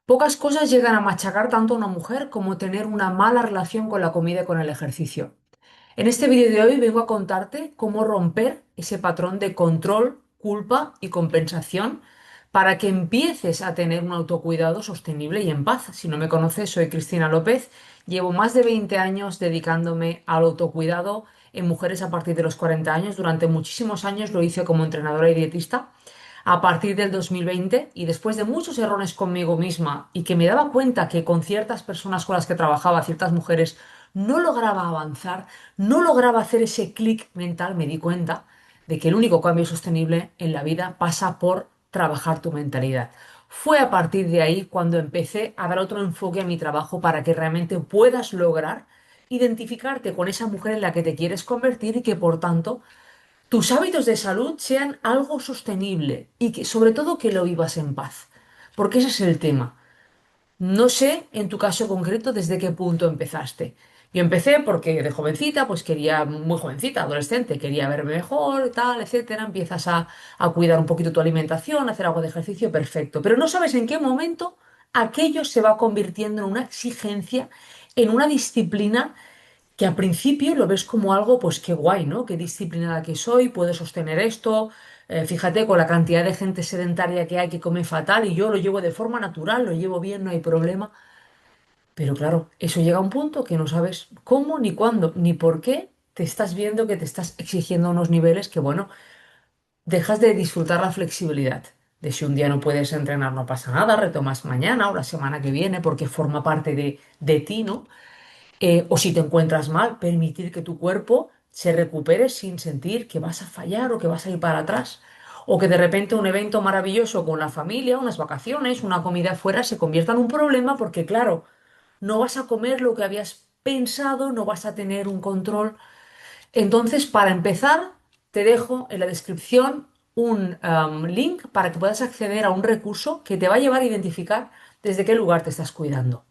Pocas cosas llegan a machacar tanto a una mujer como tener una mala relación con la comida y con el ejercicio. En este vídeo de hoy vengo a contarte cómo romper ese patrón de control, culpa y compensación para que empieces a tener un autocuidado sostenible y en paz. Si no me conoces, soy Cristina López. Llevo más de 20 años dedicándome al autocuidado en mujeres a partir de los 40 años. Durante muchísimos años lo hice como entrenadora y dietista. A partir del 2020 y después de muchos errores conmigo misma y que me daba cuenta que con ciertas personas con las que trabajaba, ciertas mujeres, no lograba avanzar, no lograba hacer ese clic mental, me di cuenta de que el único cambio sostenible en la vida pasa por trabajar tu mentalidad. Fue a partir de ahí cuando empecé a dar otro enfoque a mi trabajo para que realmente puedas lograr identificarte con esa mujer en la que te quieres convertir y que por tanto tus hábitos de salud sean algo sostenible y que sobre todo que lo vivas en paz. Porque ese es el tema. No sé en tu caso concreto desde qué punto empezaste. Yo empecé porque de jovencita, pues quería, muy jovencita, adolescente, quería verme mejor, tal, etcétera. Empiezas a cuidar un poquito tu alimentación, a hacer algo de ejercicio, perfecto. Pero no sabes en qué momento aquello se va convirtiendo en una exigencia, en una disciplina que al principio lo ves como algo, pues qué guay, ¿no? Qué disciplinada que soy, puedo sostener esto. Fíjate con la cantidad de gente sedentaria que hay que come fatal y yo lo llevo de forma natural, lo llevo bien, no hay problema. Pero claro, eso llega a un punto que no sabes cómo, ni cuándo, ni por qué te estás viendo que te estás exigiendo unos niveles que, bueno, dejas de disfrutar la flexibilidad. De si un día no puedes entrenar, no pasa nada, retomas mañana o la semana que viene porque forma parte de ti, ¿no? O si te encuentras mal, permitir que tu cuerpo se recupere sin sentir que vas a fallar o que vas a ir para atrás. O que de repente un evento maravilloso con la familia, unas vacaciones, una comida afuera se convierta en un problema porque, claro, no vas a comer lo que habías pensado, no vas a tener un control. Entonces, para empezar, te dejo en la descripción un link para que puedas acceder a un recurso que te va a llevar a identificar desde qué lugar te estás cuidando.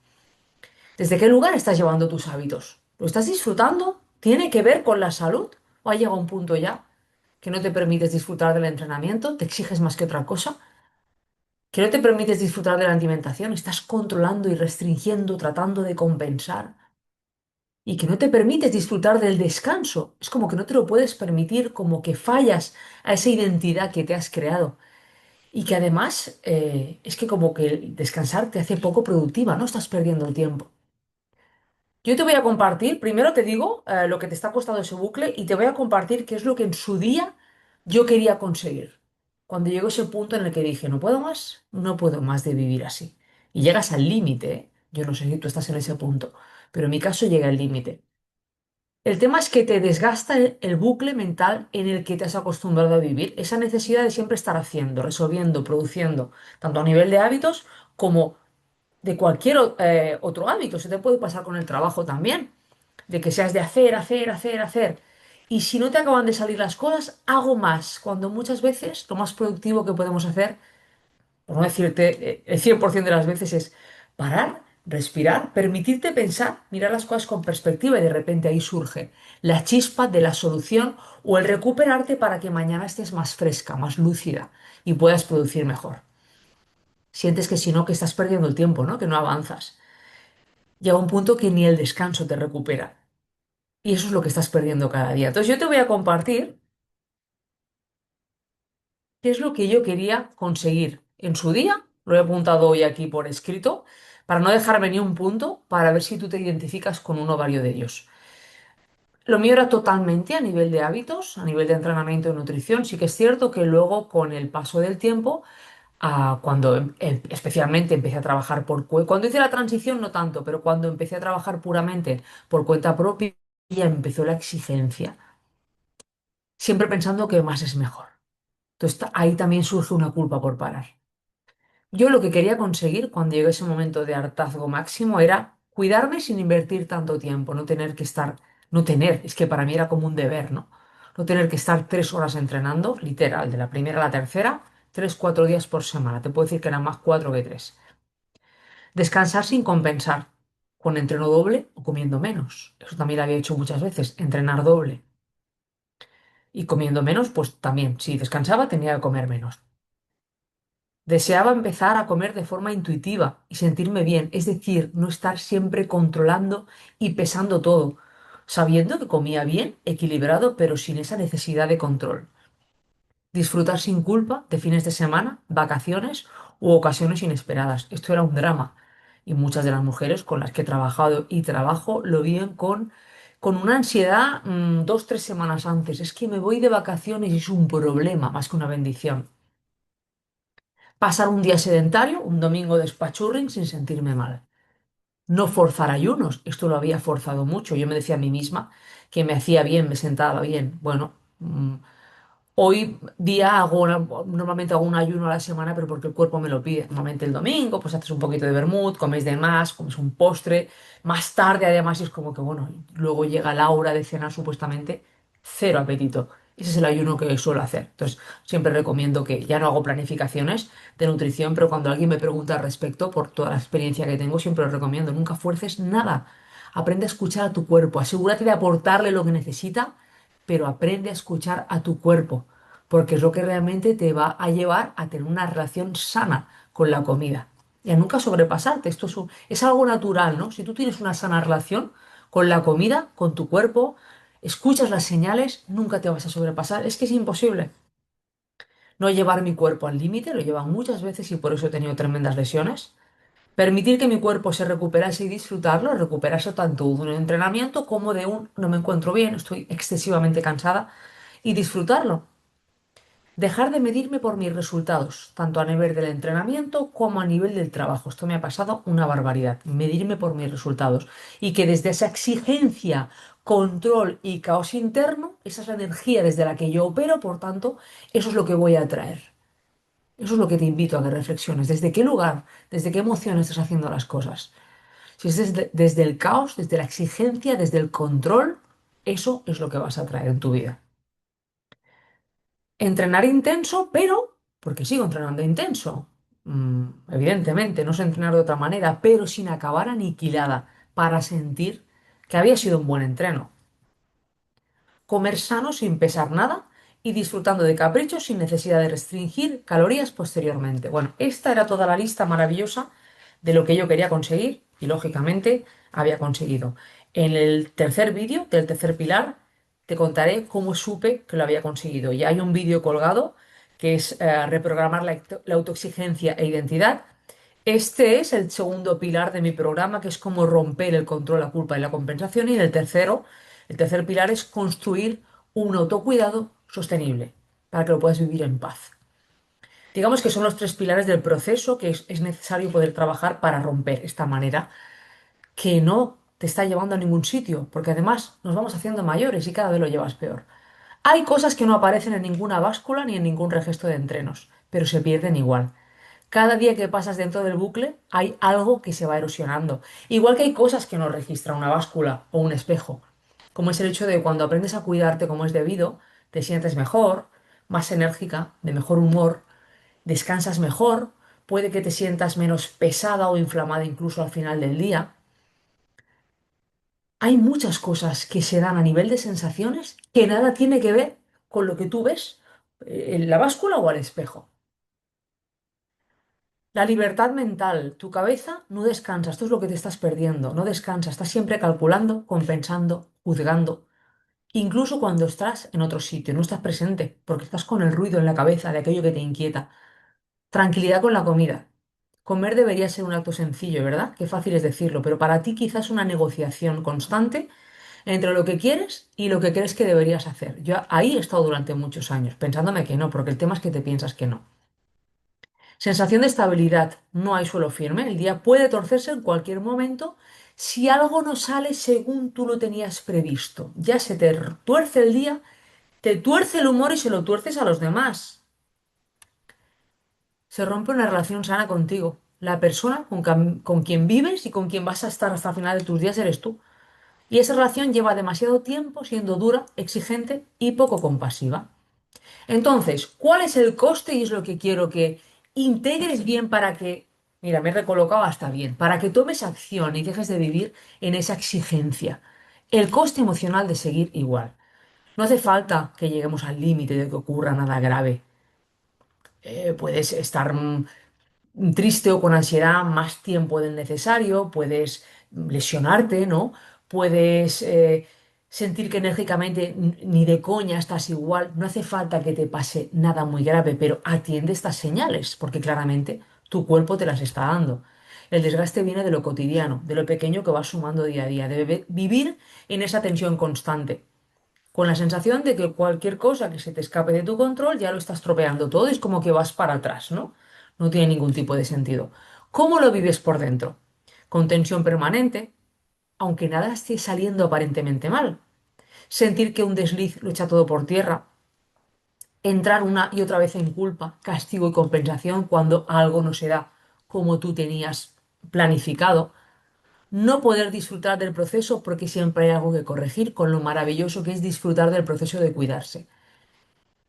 ¿Desde qué lugar estás llevando tus hábitos? ¿Lo estás disfrutando? ¿Tiene que ver con la salud? ¿O ha llegado un punto ya que no te permites disfrutar del entrenamiento? ¿Te exiges más que otra cosa? ¿Que no te permites disfrutar de la alimentación? ¿Estás controlando y restringiendo, tratando de compensar? ¿Y que no te permites disfrutar del descanso? Es como que no te lo puedes permitir, como que fallas a esa identidad que te has creado. Y que además es que como que el descansar te hace poco productiva, no estás perdiendo el tiempo. Yo te voy a compartir, primero te digo lo que te está costando ese bucle y te voy a compartir qué es lo que en su día yo quería conseguir. Cuando llegó ese punto en el que dije, no puedo más, no puedo más de vivir así. Y llegas al límite, ¿eh? Yo no sé si tú estás en ese punto, pero en mi caso llega al límite. El tema es que te desgasta el bucle mental en el que te has acostumbrado a vivir, esa necesidad de siempre estar haciendo, resolviendo, produciendo, tanto a nivel de hábitos como de cualquier otro hábito. Se te puede pasar con el trabajo también, de que seas de hacer, hacer, hacer, hacer. Y si no te acaban de salir las cosas, hago más, cuando muchas veces lo más productivo que podemos hacer, por no decirte el 100% de las veces, es parar, respirar, permitirte pensar, mirar las cosas con perspectiva y de repente ahí surge la chispa de la solución o el recuperarte para que mañana estés más fresca, más lúcida y puedas producir mejor. Sientes que si no, que estás perdiendo el tiempo, ¿no? Que no avanzas. Llega un punto que ni el descanso te recupera. Y eso es lo que estás perdiendo cada día. Entonces yo te voy a compartir qué es lo que yo quería conseguir en su día. Lo he apuntado hoy aquí por escrito, para no dejarme ni un punto, para ver si tú te identificas con uno o varios de ellos. Lo mío era totalmente a nivel de hábitos, a nivel de entrenamiento y nutrición. Sí que es cierto que luego, con el paso del tiempo, cuando especialmente empecé a trabajar cuando hice la transición no tanto, pero cuando empecé a trabajar puramente por cuenta propia, ya empezó la exigencia, siempre pensando que más es mejor. Entonces ahí también surge una culpa por parar. Yo lo que quería conseguir cuando llegó ese momento de hartazgo máximo era cuidarme sin invertir tanto tiempo, no tener que estar, no tener, es que para mí era como un deber, ¿no? No tener que estar 3 horas entrenando, literal, de la primera a la tercera, 3, 4 días por semana. Te puedo decir que eran más 4 que 3. Descansar sin compensar, con entreno doble o comiendo menos. Eso también lo había hecho muchas veces, entrenar doble. Y comiendo menos, pues también, si descansaba tenía que comer menos. Deseaba empezar a comer de forma intuitiva y sentirme bien, es decir, no estar siempre controlando y pesando todo, sabiendo que comía bien, equilibrado, pero sin esa necesidad de control. Disfrutar sin culpa de fines de semana, vacaciones u ocasiones inesperadas. Esto era un drama y muchas de las mujeres con las que he trabajado y trabajo lo viven con una ansiedad 2, 3 semanas antes. Es que me voy de vacaciones y es un problema más que una bendición. Pasar un día sedentario, un domingo de spachurring sin sentirme mal. No forzar ayunos, esto lo había forzado mucho. Yo me decía a mí misma que me hacía bien, me sentaba bien. Bueno, hoy día normalmente hago un ayuno a la semana, pero porque el cuerpo me lo pide. Normalmente el domingo, pues haces un poquito de vermut, comes de más, comes un postre. Más tarde, además, es como que, bueno, luego llega la hora de cenar, supuestamente, cero apetito. Ese es el ayuno que suelo hacer. Entonces, siempre recomiendo que ya no hago planificaciones de nutrición, pero cuando alguien me pregunta al respecto, por toda la experiencia que tengo, siempre lo recomiendo. Nunca fuerces nada. Aprende a escuchar a tu cuerpo. Asegúrate de aportarle lo que necesita, pero aprende a escuchar a tu cuerpo, porque es lo que realmente te va a llevar a tener una relación sana con la comida y a nunca sobrepasarte. Esto es algo natural, ¿no? Si tú tienes una sana relación con la comida, con tu cuerpo, escuchas las señales, nunca te vas a sobrepasar. Es que es imposible no llevar mi cuerpo al límite, lo llevan muchas veces y por eso he tenido tremendas lesiones. Permitir que mi cuerpo se recuperase y disfrutarlo, recuperarse tanto de un entrenamiento como de un no me encuentro bien, estoy excesivamente cansada y disfrutarlo. Dejar de medirme por mis resultados, tanto a nivel del entrenamiento como a nivel del trabajo. Esto me ha pasado una barbaridad, medirme por mis resultados. Y que desde esa exigencia, control y caos interno, esa es la energía desde la que yo opero, por tanto, eso es lo que voy a atraer. Eso es lo que te invito a que reflexiones. ¿Desde qué lugar, desde qué emoción estás haciendo las cosas? Si es desde el caos, desde la exigencia, desde el control, eso es lo que vas a atraer en tu vida. Entrenar intenso, pero, porque sigo entrenando intenso, evidentemente, no sé entrenar de otra manera, pero sin acabar aniquilada para sentir que había sido un buen entreno. Comer sano sin pesar nada y disfrutando de caprichos sin necesidad de restringir calorías posteriormente. Bueno, esta era toda la lista maravillosa de lo que yo quería conseguir y lógicamente había conseguido. En el tercer vídeo del tercer pilar te contaré cómo supe que lo había conseguido. Ya hay un vídeo colgado que es reprogramar la autoexigencia e identidad. Este es el segundo pilar de mi programa, que es cómo romper el control, la culpa y la compensación. Y el tercer pilar es construir un autocuidado sostenible para que lo puedas vivir en paz. Digamos que son los tres pilares del proceso que es necesario poder trabajar para romper esta manera que no te está llevando a ningún sitio, porque además nos vamos haciendo mayores y cada vez lo llevas peor. Hay cosas que no aparecen en ninguna báscula ni en ningún registro de entrenos, pero se pierden igual. Cada día que pasas dentro del bucle hay algo que se va erosionando. Igual que hay cosas que no registra una báscula o un espejo, como es el hecho de que cuando aprendes a cuidarte como es debido, te sientes mejor, más enérgica, de mejor humor, descansas mejor, puede que te sientas menos pesada o inflamada incluso al final del día. Hay muchas cosas que se dan a nivel de sensaciones que nada tiene que ver con lo que tú ves en la báscula o al espejo. La libertad mental, tu cabeza no descansa, esto es lo que te estás perdiendo, no descansa, estás siempre calculando, compensando, juzgando, incluso cuando estás en otro sitio, no estás presente, porque estás con el ruido en la cabeza de aquello que te inquieta. Tranquilidad con la comida. Comer debería ser un acto sencillo, ¿verdad? Qué fácil es decirlo, pero para ti quizás una negociación constante entre lo que quieres y lo que crees que deberías hacer. Yo ahí he estado durante muchos años, pensándome que no, porque el tema es que te piensas que no. Sensación de estabilidad. No hay suelo firme. El día puede torcerse en cualquier momento si algo no sale según tú lo tenías previsto. Ya se te tuerce el día, te tuerce el humor y se lo tuerces a los demás. Se rompe una relación sana contigo. La persona con quien vives y con quien vas a estar hasta el final de tus días eres tú. Y esa relación lleva demasiado tiempo siendo dura, exigente y poco compasiva. Entonces, ¿cuál es el coste? Y es lo que quiero que integres bien para que, mira, me he recolocado hasta bien, para que tomes acción y dejes de vivir en esa exigencia. El coste emocional de seguir igual. No hace falta que lleguemos al límite de que ocurra nada grave. Puedes estar triste o con ansiedad más tiempo del necesario, puedes lesionarte, ¿no? Puedes sentir que enérgicamente ni de coña estás igual. No hace falta que te pase nada muy grave, pero atiende estas señales, porque claramente tu cuerpo te las está dando. El desgaste viene de lo cotidiano, de lo pequeño que vas sumando día a día, de vivir en esa tensión constante, con la sensación de que cualquier cosa que se te escape de tu control ya lo estás tropeando todo, es como que vas para atrás, ¿no? No tiene ningún tipo de sentido. ¿Cómo lo vives por dentro? Con tensión permanente, aunque nada esté saliendo aparentemente mal. Sentir que un desliz lo echa todo por tierra. Entrar una y otra vez en culpa, castigo y compensación cuando algo no se da como tú tenías planificado. No poder disfrutar del proceso porque siempre hay algo que corregir, con lo maravilloso que es disfrutar del proceso de cuidarse.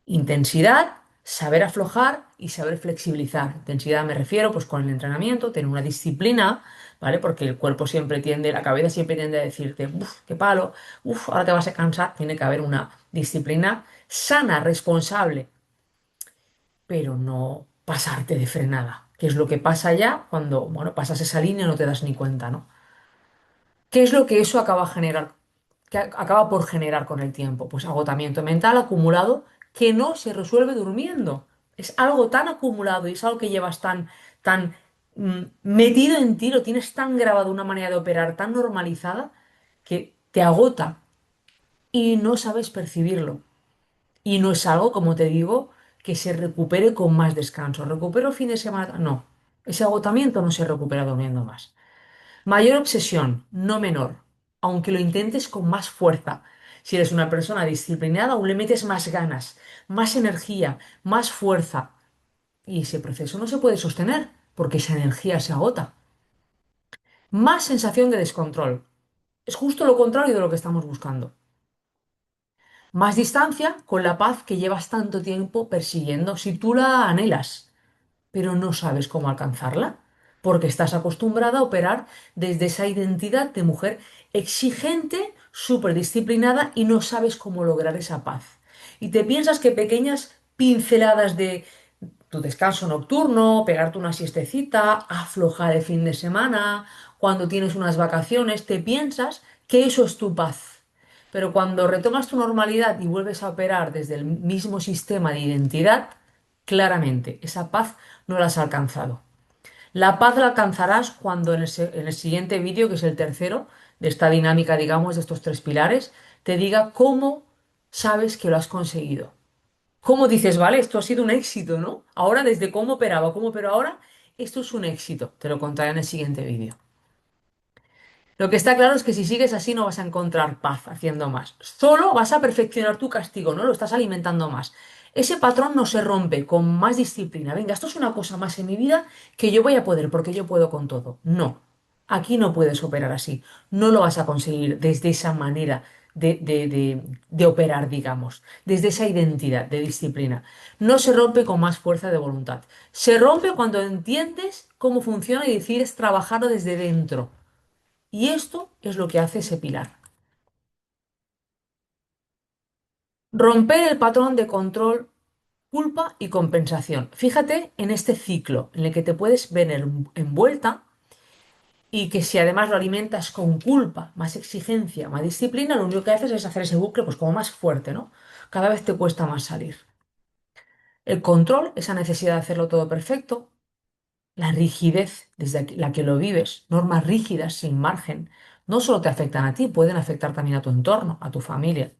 Intensidad, saber aflojar y saber flexibilizar. Intensidad me refiero pues con el entrenamiento, tener una disciplina, ¿vale? Porque el cuerpo siempre tiende, la cabeza siempre tiende a decirte, uff, qué palo, uff, ahora te vas a cansar. Tiene que haber una disciplina sana, responsable, pero no pasarte de frenada, que es lo que pasa ya cuando, bueno, pasas esa línea y no te das ni cuenta, ¿no? ¿Qué es lo que eso acaba por generar con el tiempo? Pues agotamiento mental acumulado que no se resuelve durmiendo. Es algo tan acumulado y es algo que llevas tan metido en ti, lo tienes tan grabado, una manera de operar tan normalizada que te agota y no sabes percibirlo. Y no es algo, como te digo, que se recupere con más descanso. ¿Recupero fin de semana? No. Ese agotamiento no se recupera durmiendo más. Mayor obsesión, no menor, aunque lo intentes con más fuerza. Si eres una persona disciplinada, aún le metes más ganas, más energía, más fuerza. Y ese proceso no se puede sostener porque esa energía se agota. Más sensación de descontrol. Es justo lo contrario de lo que estamos buscando. Más distancia con la paz que llevas tanto tiempo persiguiendo si tú la anhelas, pero no sabes cómo alcanzarla, porque estás acostumbrada a operar desde esa identidad de mujer exigente, súper disciplinada y no sabes cómo lograr esa paz. Y te piensas que pequeñas pinceladas de tu descanso nocturno, pegarte una siestecita, aflojar el fin de semana, cuando tienes unas vacaciones, te piensas que eso es tu paz. Pero cuando retomas tu normalidad y vuelves a operar desde el mismo sistema de identidad, claramente esa paz no la has alcanzado. La paz la alcanzarás cuando en el siguiente vídeo, que es el tercero de esta dinámica, digamos, de estos tres pilares, te diga cómo sabes que lo has conseguido. ¿Cómo dices, vale, esto ha sido un éxito, ¿no? Ahora, desde cómo operaba, cómo opero ahora, esto es un éxito. Te lo contaré en el siguiente vídeo. Lo que está claro es que si sigues así no vas a encontrar paz haciendo más. Solo vas a perfeccionar tu castigo, ¿no? Lo estás alimentando más. Ese patrón no se rompe con más disciplina. Venga, esto es una cosa más en mi vida que yo voy a poder porque yo puedo con todo. No. Aquí no puedes operar así. No lo vas a conseguir desde esa manera de operar, digamos, desde esa identidad de disciplina. No se rompe con más fuerza de voluntad. Se rompe cuando entiendes cómo funciona y decides trabajarlo desde dentro. Y esto es lo que hace ese pilar. Romper el patrón de control, culpa y compensación. Fíjate en este ciclo en el que te puedes ver envuelta y que si además lo alimentas con culpa, más exigencia, más disciplina, lo único que haces es hacer ese bucle pues como más fuerte, ¿no? Cada vez te cuesta más salir. El control, esa necesidad de hacerlo todo perfecto, la rigidez desde la que lo vives, normas rígidas sin margen, no solo te afectan a ti, pueden afectar también a tu entorno, a tu familia.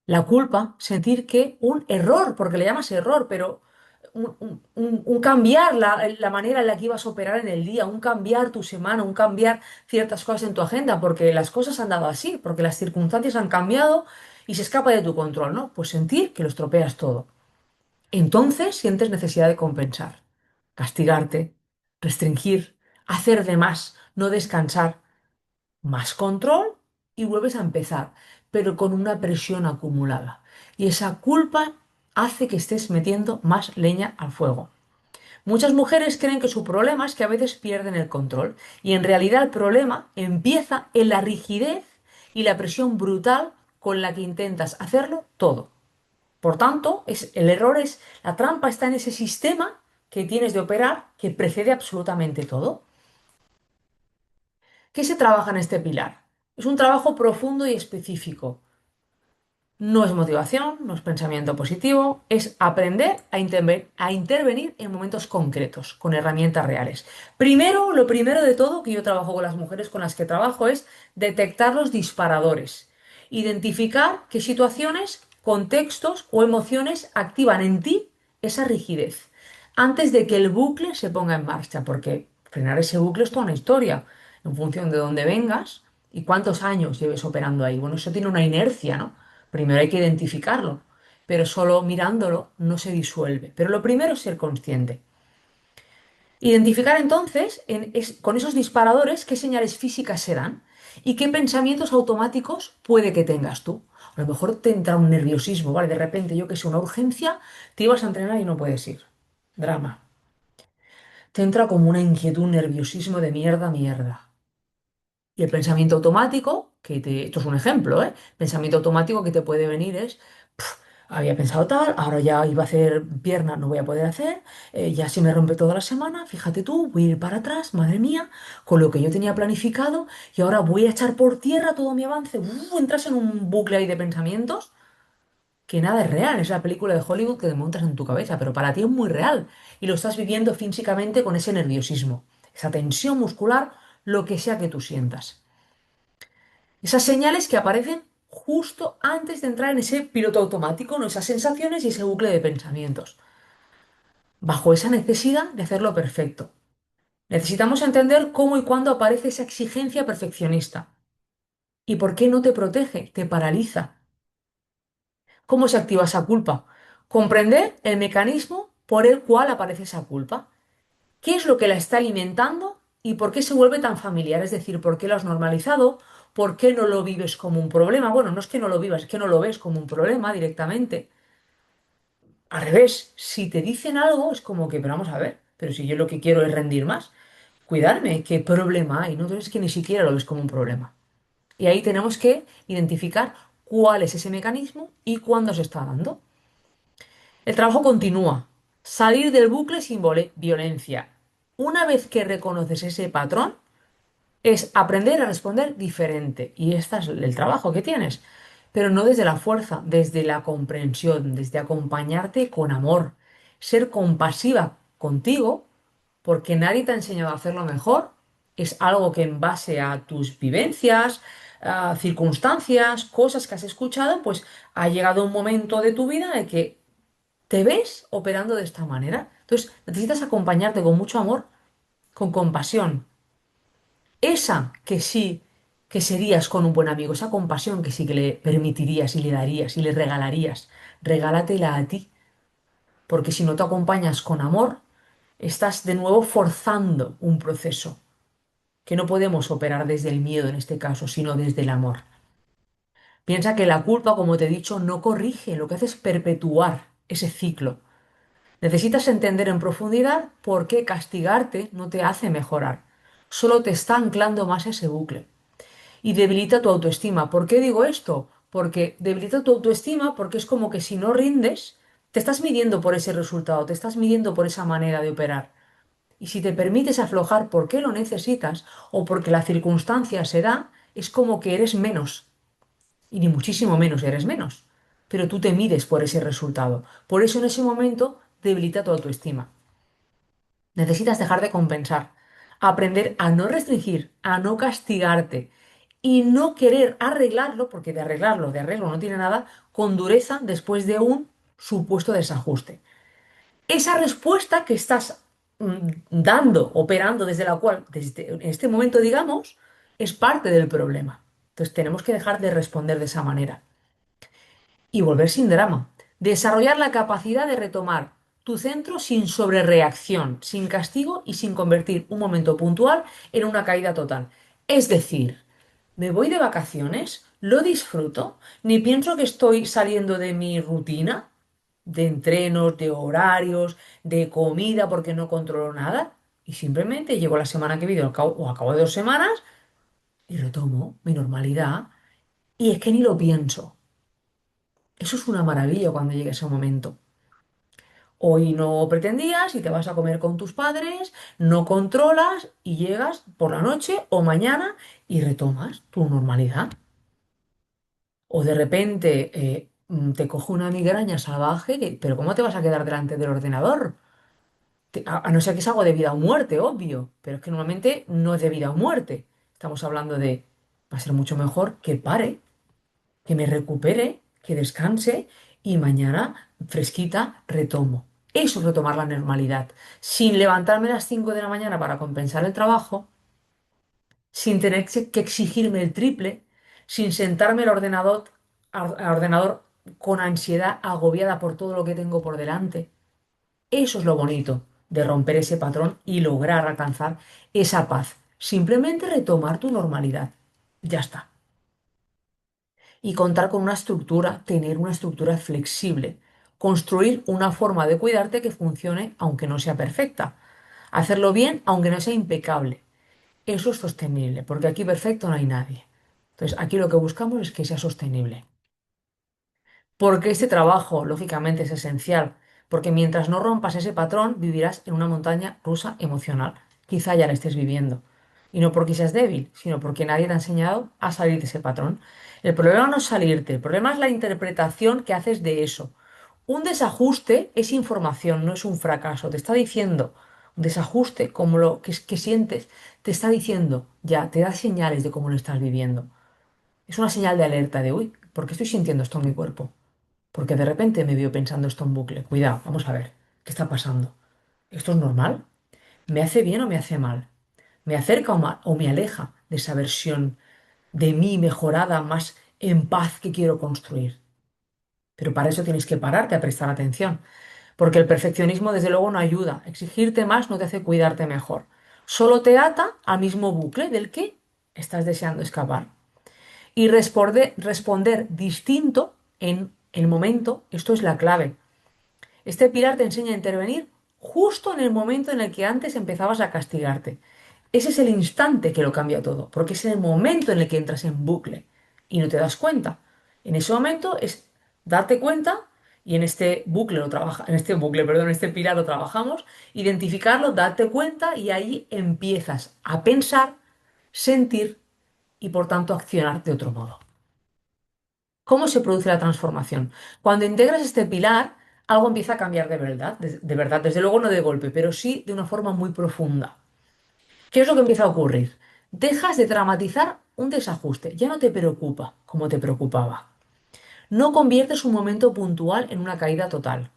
La culpa, sentir que un error, porque le llamas error, pero un cambiar la manera en la que ibas a operar en el día, un cambiar tu semana, un cambiar ciertas cosas en tu agenda, porque las cosas han dado así, porque las circunstancias han cambiado y se escapa de tu control, ¿no? Pues sentir que lo estropeas todo. Entonces sientes necesidad de compensar, castigarte, restringir, hacer de más, no descansar, más control y vuelves a empezar, pero con una presión acumulada. Y esa culpa hace que estés metiendo más leña al fuego. Muchas mujeres creen que su problema es que a veces pierden el control y en realidad el problema empieza en la rigidez y la presión brutal con la que intentas hacerlo todo. Por tanto, el error es, la trampa está en ese sistema que tienes de operar que precede absolutamente todo. ¿Qué se trabaja en este pilar? Es un trabajo profundo y específico. No es motivación, no es pensamiento positivo, es aprender a intervenir en momentos concretos, con herramientas reales. Primero, lo primero de todo que yo trabajo con las mujeres con las que trabajo es detectar los disparadores, identificar qué situaciones, contextos o emociones activan en ti esa rigidez, antes de que el bucle se ponga en marcha, porque frenar ese bucle es toda una historia, en función de dónde vengas y cuántos años lleves operando ahí. Bueno, eso tiene una inercia, ¿no? Primero hay que identificarlo, pero solo mirándolo no se disuelve. Pero lo primero es ser consciente. Identificar entonces con esos disparadores qué señales físicas se dan y qué pensamientos automáticos puede que tengas tú. A lo mejor te entra un nerviosismo, ¿vale? De repente, yo que sé, una urgencia, te ibas a entrenar y no puedes ir. Drama. Te entra como una inquietud, un nerviosismo de mierda, mierda. Y el pensamiento automático, esto es un ejemplo, ¿eh? Pensamiento automático que te puede venir es, "Pf, había pensado tal, ahora ya iba a hacer pierna, no voy a poder hacer, ya se me rompe toda la semana, fíjate tú, voy a ir para atrás, madre mía, con lo que yo tenía planificado y ahora voy a echar por tierra todo mi avance. Entras en un bucle ahí de pensamientos que nada es real, es la película de Hollywood que te montas en tu cabeza, pero para ti es muy real y lo estás viviendo físicamente con ese nerviosismo, esa tensión muscular, lo que sea que tú sientas. Esas señales que aparecen justo antes de entrar en ese piloto automático, ¿no? Esas sensaciones y ese bucle de pensamientos, bajo esa necesidad de hacerlo perfecto. Necesitamos entender cómo y cuándo aparece esa exigencia perfeccionista y por qué no te protege, te paraliza. ¿Cómo se activa esa culpa? Comprender el mecanismo por el cual aparece esa culpa. ¿Qué es lo que la está alimentando y por qué se vuelve tan familiar? Es decir, ¿por qué lo has normalizado? ¿Por qué no lo vives como un problema? Bueno, no es que no lo vivas, es que no lo ves como un problema directamente. Al revés, si te dicen algo es como que, pero vamos a ver, pero si yo lo que quiero es rendir más, cuidarme, ¿qué problema hay? No, es que ni siquiera lo ves como un problema. Y ahí tenemos que identificar cuál es ese mecanismo y cuándo se está dando. El trabajo continúa. Salir del bucle sin violencia. Una vez que reconoces ese patrón, es aprender a responder diferente. Y este es el trabajo que tienes. Pero no desde la fuerza, desde la comprensión, desde acompañarte con amor. Ser compasiva contigo, porque nadie te ha enseñado a hacerlo mejor. Es algo que en base a tus vivencias, a circunstancias, cosas que has escuchado, pues ha llegado un momento de tu vida en que te ves operando de esta manera. Entonces necesitas acompañarte con mucho amor, con compasión, esa que sí que serías con un buen amigo, esa compasión que sí que le permitirías y le darías y le regalarías, regálatela a ti, porque si no te acompañas con amor, estás de nuevo forzando un proceso que no podemos operar desde el miedo en este caso, sino desde el amor. Piensa que la culpa, como te he dicho, no corrige, lo que hace es perpetuar ese ciclo. Necesitas entender en profundidad por qué castigarte no te hace mejorar, solo te está anclando más a ese bucle y debilita tu autoestima. ¿Por qué digo esto? Porque debilita tu autoestima porque es como que si no rindes, te estás midiendo por ese resultado, te estás midiendo por esa manera de operar. Y si te permites aflojar porque lo necesitas o porque la circunstancia se da, es como que eres menos. Y ni muchísimo menos eres menos. Pero tú te mides por ese resultado. Por eso en ese momento debilita tu autoestima. Necesitas dejar de compensar, aprender a no restringir, a no castigarte y no querer arreglarlo, porque de arreglo no tiene nada, con dureza después de un supuesto desajuste. Esa respuesta que estás dando, operando desde la cual, desde en este momento, digamos, es parte del problema. Entonces tenemos que dejar de responder de esa manera y volver sin drama. Desarrollar la capacidad de retomar tu centro sin sobrereacción, sin castigo y sin convertir un momento puntual en una caída total. Es decir, me voy de vacaciones, lo disfruto, ni pienso que estoy saliendo de mi rutina, de entrenos, de horarios, de comida, porque no controlo nada, y simplemente llego la semana que viene o a cabo de 2 semanas y retomo mi normalidad. Y es que ni lo pienso. Eso es una maravilla cuando llegue ese momento. Hoy no pretendías y te vas a comer con tus padres, no controlas y llegas por la noche o mañana y retomas tu normalidad. O de repente te coge una migraña salvaje, pero ¿cómo te vas a quedar delante del ordenador? A no ser que es algo de vida o muerte, obvio, pero es que normalmente no es de vida o muerte. Estamos hablando de, va a ser mucho mejor que pare, que me recupere, que descanse y mañana fresquita retomo. Eso es retomar la normalidad, sin levantarme a las 5 de la mañana para compensar el trabajo, sin tener que exigirme el triple, sin sentarme al ordenador con ansiedad, agobiada por todo lo que tengo por delante. Eso es lo bonito de romper ese patrón y lograr alcanzar esa paz. Simplemente retomar tu normalidad. Ya está. Y contar con una estructura, tener una estructura flexible. Construir una forma de cuidarte que funcione aunque no sea perfecta. Hacerlo bien aunque no sea impecable. Eso es sostenible, porque aquí perfecto no hay nadie. Entonces, aquí lo que buscamos es que sea sostenible. Porque este trabajo, lógicamente, es esencial, porque mientras no rompas ese patrón, vivirás en una montaña rusa emocional. Quizá ya la estés viviendo. Y no porque seas débil, sino porque nadie te ha enseñado a salir de ese patrón. El problema no es salirte, el problema es la interpretación que haces de eso. Un desajuste es información, no es un fracaso. Te está diciendo, un desajuste, como lo que sientes, te está diciendo, ya, te da señales de cómo lo estás viviendo. Es una señal de alerta de, uy, ¿por qué estoy sintiendo esto en mi cuerpo? Porque de repente me veo pensando esto en bucle. Cuidado, vamos a ver, ¿qué está pasando? ¿Esto es normal? ¿Me hace bien o me hace mal? ¿Me acerca o me aleja de esa versión de mí mejorada, más en paz que quiero construir? Pero para eso tienes que pararte a prestar atención, porque el perfeccionismo desde luego no ayuda. Exigirte más no te hace cuidarte mejor. Solo te ata al mismo bucle del que estás deseando escapar. Y responder distinto en el momento, esto es la clave. Este pilar te enseña a intervenir justo en el momento en el que antes empezabas a castigarte. Ese es el instante que lo cambia todo, porque es el momento en el que entras en bucle y no te das cuenta. En ese momento es darte cuenta y en este bucle en este pilar lo trabajamos, identificarlo, darte cuenta y ahí empiezas a pensar, sentir y por tanto accionar de otro modo. ¿Cómo se produce la transformación? Cuando integras este pilar, algo empieza a cambiar de verdad, desde luego no de golpe, pero sí de una forma muy profunda. ¿Qué es lo que empieza a ocurrir? Dejas de dramatizar un desajuste, ya no te preocupa como te preocupaba. No conviertes un momento puntual en una caída total.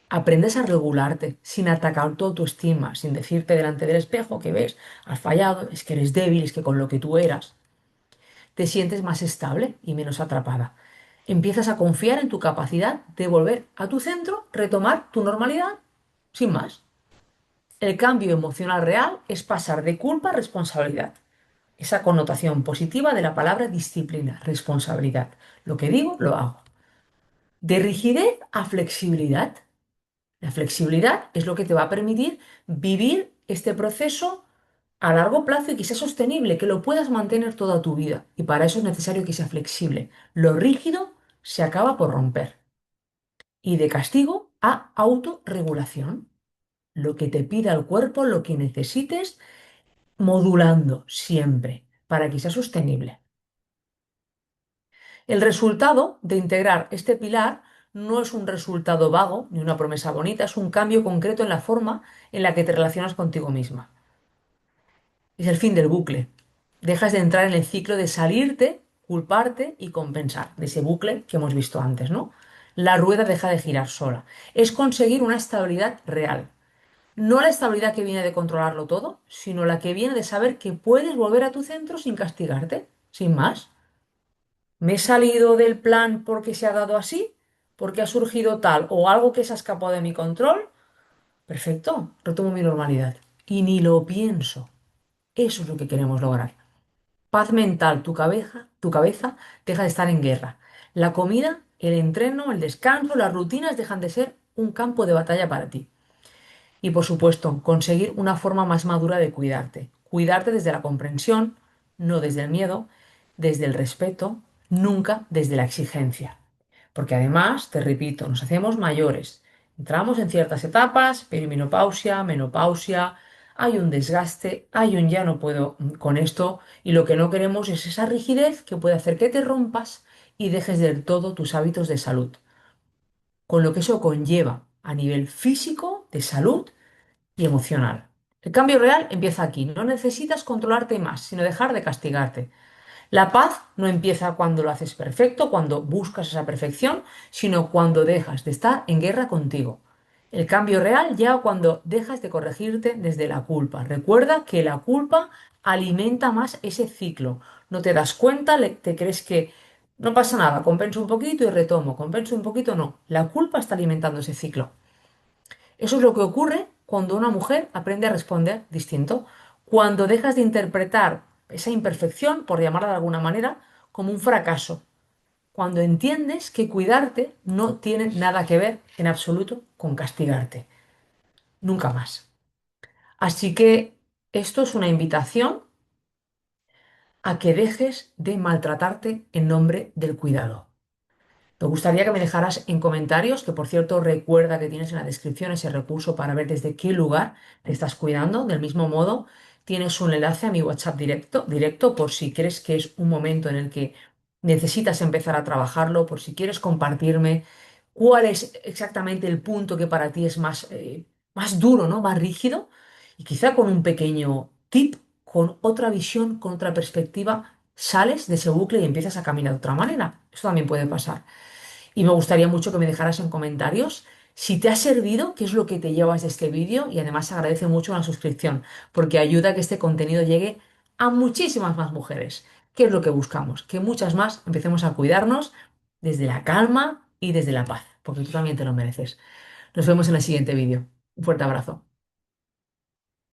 Aprendes a regularte sin atacar tu autoestima, sin decirte delante del espejo que ves, has fallado, es que eres débil, es que con lo que tú eras te sientes más estable y menos atrapada. Empiezas a confiar en tu capacidad de volver a tu centro, retomar tu normalidad, sin más. El cambio emocional real es pasar de culpa a responsabilidad. Esa connotación positiva de la palabra disciplina, responsabilidad. Lo que digo, lo hago. De rigidez a flexibilidad. La flexibilidad es lo que te va a permitir vivir este proceso a largo plazo y que sea sostenible, que lo puedas mantener toda tu vida. Y para eso es necesario que sea flexible. Lo rígido se acaba por romper. Y de castigo a autorregulación. Lo que te pida el cuerpo, lo que necesites, modulando siempre para que sea sostenible. El resultado de integrar este pilar no es un resultado vago ni una promesa bonita, es un cambio concreto en la forma en la que te relacionas contigo misma. Es el fin del bucle. Dejas de entrar en el ciclo de salirte, culparte y compensar, de ese bucle que hemos visto antes, ¿no? La rueda deja de girar sola. Es conseguir una estabilidad real. No la estabilidad que viene de controlarlo todo, sino la que viene de saber que puedes volver a tu centro sin castigarte, sin más. ¿Me he salido del plan porque se ha dado así? ¿Porque ha surgido tal o algo que se ha escapado de mi control? Perfecto, retomo mi normalidad. Y ni lo pienso. Eso es lo que queremos lograr. Paz mental, tu cabeza deja de estar en guerra. La comida, el entreno, el descanso, las rutinas dejan de ser un campo de batalla para ti. Y por supuesto, conseguir una forma más madura de cuidarte. Cuidarte desde la comprensión, no desde el miedo, desde el respeto, nunca desde la exigencia. Porque además, te repito, nos hacemos mayores Entramos en ciertas etapas, perimenopausia, menopausia, hay un desgaste, hay un ya no puedo con esto y lo que no queremos es esa rigidez que puede hacer que te rompas y dejes del todo tus hábitos de salud, con lo que eso conlleva a nivel físico, de salud y emocional. El cambio real empieza aquí. No necesitas controlarte más, sino dejar de castigarte. La paz no empieza cuando lo haces perfecto, cuando buscas esa perfección, sino cuando dejas de estar en guerra contigo. El cambio real ya cuando dejas de corregirte desde la culpa. Recuerda que la culpa alimenta más ese ciclo. No te das cuenta, te crees que no pasa nada, compenso un poquito y retomo, compenso un poquito, no. La culpa está alimentando ese ciclo. Eso es lo que ocurre cuando una mujer aprende a responder distinto, cuando dejas de interpretar esa imperfección, por llamarla de alguna manera, como un fracaso, cuando entiendes que cuidarte no tiene nada que ver en absoluto con castigarte, nunca más. Así que esto es una invitación a que dejes de maltratarte en nombre del cuidado. Me gustaría que me dejaras en comentarios, que por cierto recuerda que tienes en la descripción ese recurso para ver desde qué lugar te estás cuidando. Del mismo modo, tienes un enlace a mi WhatsApp directo por si crees que es un momento en el que necesitas empezar a trabajarlo, por si quieres compartirme cuál es exactamente el punto que para ti es más duro, ¿no? Más rígido. Y quizá con un pequeño tip, con otra visión, con otra perspectiva, sales de ese bucle y empiezas a caminar de otra manera. Eso también puede pasar. Y me gustaría mucho que me dejaras en comentarios si te ha servido, qué es lo que te llevas de este vídeo y además se agradece mucho una suscripción porque ayuda a que este contenido llegue a muchísimas más mujeres. ¿Qué es lo que buscamos? Que muchas más empecemos a cuidarnos desde la calma y desde la paz, porque tú también te lo mereces. Nos vemos en el siguiente vídeo. Un fuerte abrazo.